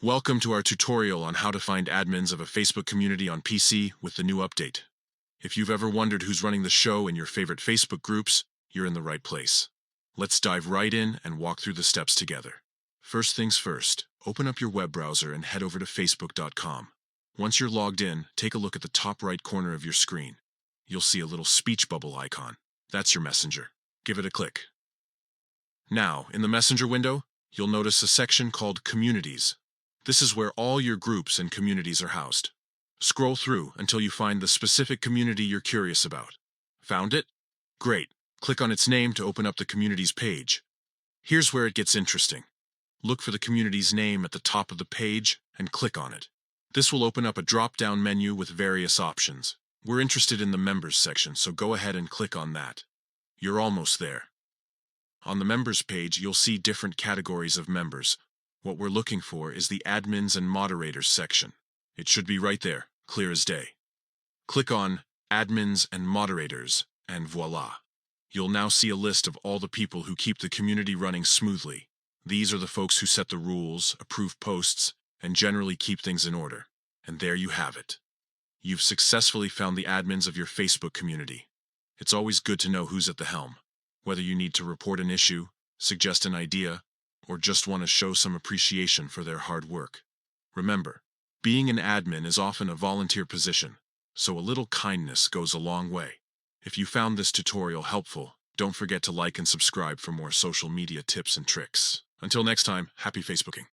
Welcome to our tutorial on how to find admins of a Facebook community on PC with the new update. If you've ever wondered who's running the show in your favorite Facebook groups, you're in the right place. Let's dive right in and walk through the steps together. First things first, open up your web browser and head over to facebook.com. Once you're logged in, take a look at the top right corner of your screen. You'll see a little speech bubble icon. That's your messenger. Give it a click. Now, in the messenger window, you'll notice a section called Communities. This is where all your groups and communities are housed. Scroll through until you find the specific community you're curious about. Found it? Great. Click on its name to open up the community's page. Here's where it gets interesting. Look for the community's name at the top of the page and click on it. This will open up a drop-down menu with various options. We're interested in the Members section, so go ahead and click on that. You're almost there. On the Members page, you'll see different categories of members. What we're looking for is the Admins and Moderators section. It should be right there, clear as day. Click on Admins and Moderators, and voila. You'll now see a list of all the people who keep the community running smoothly. These are the folks who set the rules, approve posts, and generally keep things in order. And there you have it. You've successfully found the admins of your Facebook community. It's always good to know who's at the helm. Whether you need to report an issue, suggest an idea, or just want to show some appreciation for their hard work. Remember, being an admin is often a volunteer position, so a little kindness goes a long way. If you found this tutorial helpful, don't forget to like and subscribe for more social media tips and tricks. Until next time, happy Facebooking.